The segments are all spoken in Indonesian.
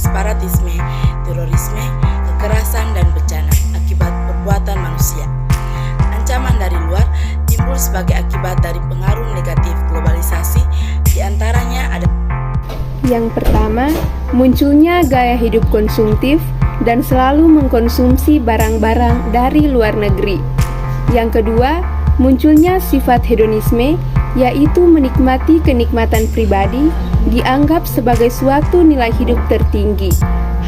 separatisme, terorisme, kekerasan, dan bencana akibat perbuatan manusia. Ancaman dari luar timbul sebagai akibat dari pengaruh negatif globalisasi, diantaranya ada yang pertama, munculnya gaya hidup konsumtif dan selalu mengkonsumsi barang-barang dari luar negeri. Yang kedua, munculnya sifat hedonisme, yaitu menikmati kenikmatan pribadi dianggap sebagai suatu nilai hidup tertinggi.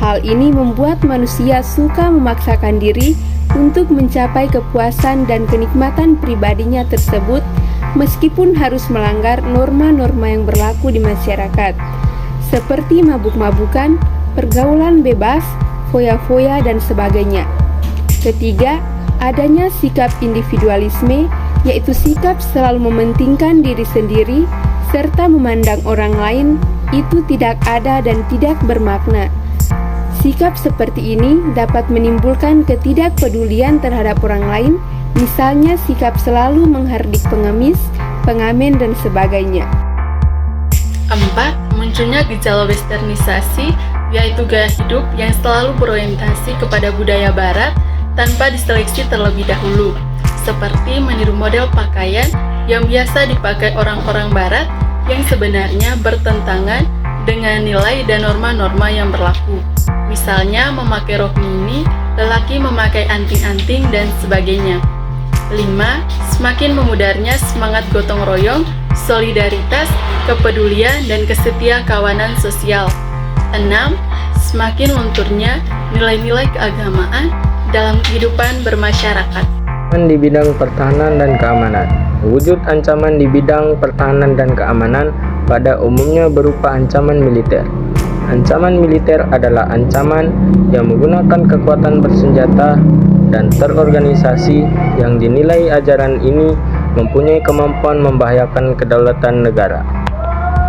Hal ini membuat manusia suka memaksakan diri untuk mencapai kepuasan dan kenikmatan pribadinya tersebut, meskipun harus melanggar norma-norma yang berlaku di masyarakat, seperti mabuk-mabukan, pergaulan bebas, foya-foya, dan sebagainya. Ketiga, adanya sikap individualisme, yaitu sikap selalu mementingkan diri sendiri, serta memandang orang lain itu tidak ada dan tidak bermakna. Sikap seperti ini dapat menimbulkan ketidakpedulian terhadap orang lain, misalnya sikap selalu menghardik pengemis, pengamen, dan sebagainya. 4. Munculnya gejala westernisasi, yaitu gaya hidup yang selalu berorientasi kepada budaya barat tanpa diseleksi terlebih dahulu, seperti meniru model pakaian yang biasa dipakai orang-orang barat yang sebenarnya bertentangan dengan nilai dan norma-norma yang berlaku. Misalnya memakai rok mini, lelaki memakai anting-anting, dan sebagainya. 5. Semakin memudarnya semangat gotong royong, solidaritas, kepedulian, dan kesetia kawanan sosial. 6. Semakin lunturnya nilai-nilai keagamaan dalam kehidupan bermasyarakat. Di bidang pertahanan dan keamanan. Wujud ancaman di bidang pertahanan dan keamanan pada umumnya berupa ancaman militer. Ancaman militer adalah ancaman yang menggunakan kekuatan bersenjata dan terorganisasi yang dinilai ajaran ini mempunyai kemampuan membahayakan kedaulatan negara,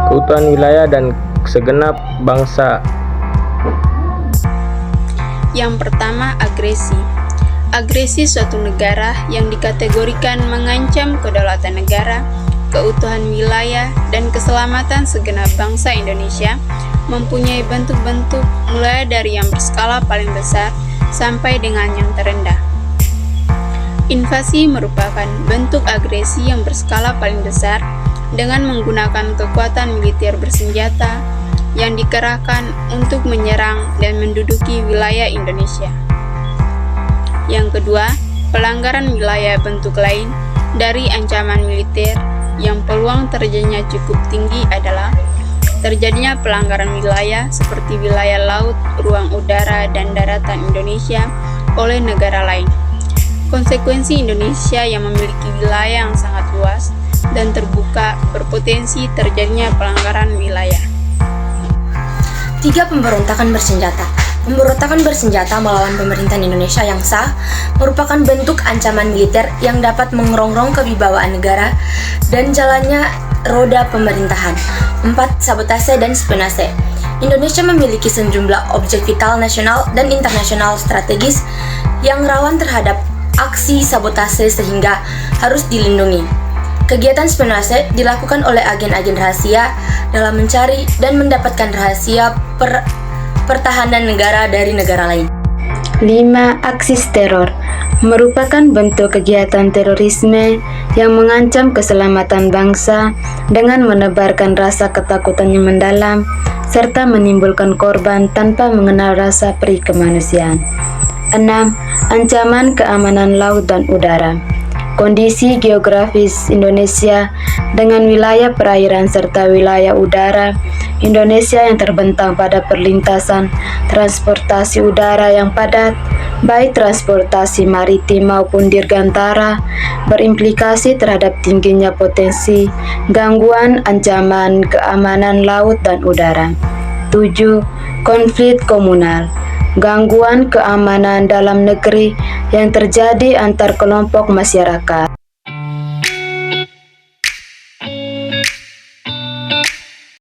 keutuhan wilayah, dan segenap bangsa. Yang pertama, agresi. Agresi suatu negara yang dikategorikan mengancam kedaulatan negara, keutuhan wilayah, dan keselamatan segenap bangsa Indonesia mempunyai bentuk-bentuk mulai dari yang berskala paling besar sampai dengan yang terendah. Invasi merupakan bentuk agresi yang berskala paling besar dengan menggunakan kekuatan militer bersenjata yang dikerahkan untuk menyerang dan menduduki wilayah Indonesia. Yang kedua, pelanggaran wilayah bentuk lain dari ancaman militer yang peluang terjadinya cukup tinggi adalah terjadinya pelanggaran wilayah seperti wilayah laut, ruang udara, dan daratan Indonesia oleh negara lain. Konsekuensi Indonesia yang memiliki wilayah yang sangat luas dan terbuka berpotensi terjadinya pelanggaran wilayah. 3. Pemberontakan bersenjata. Pemberontakan bersenjata melawan pemerintahan Indonesia yang sah merupakan bentuk ancaman militer yang dapat mengerongrong kewibawaan negara dan jalannya roda pemerintahan. 4. Sabotase dan spionase. Indonesia memiliki sejumlah objek vital nasional dan internasional strategis yang rawan terhadap aksi sabotase sehingga harus dilindungi. Kegiatan spionase dilakukan oleh agen-agen rahasia dalam mencari dan mendapatkan rahasia pertahanan negara dari negara lain. 5. Aksis teror merupakan bentuk kegiatan terorisme yang mengancam keselamatan bangsa dengan menebarkan rasa ketakutan yang mendalam serta menimbulkan korban tanpa mengenal rasa perih kemanusiaan. 6. Ancaman keamanan laut dan udara. Kondisi geografis Indonesia dengan wilayah perairan serta wilayah udara Indonesia yang terbentang pada perlintasan transportasi udara yang padat, baik transportasi maritim maupun dirgantara, berimplikasi terhadap tingginya potensi gangguan ancaman keamanan laut dan udara. 7. Konflik komunal. Gangguan keamanan dalam negeri yang terjadi antar kelompok masyarakat.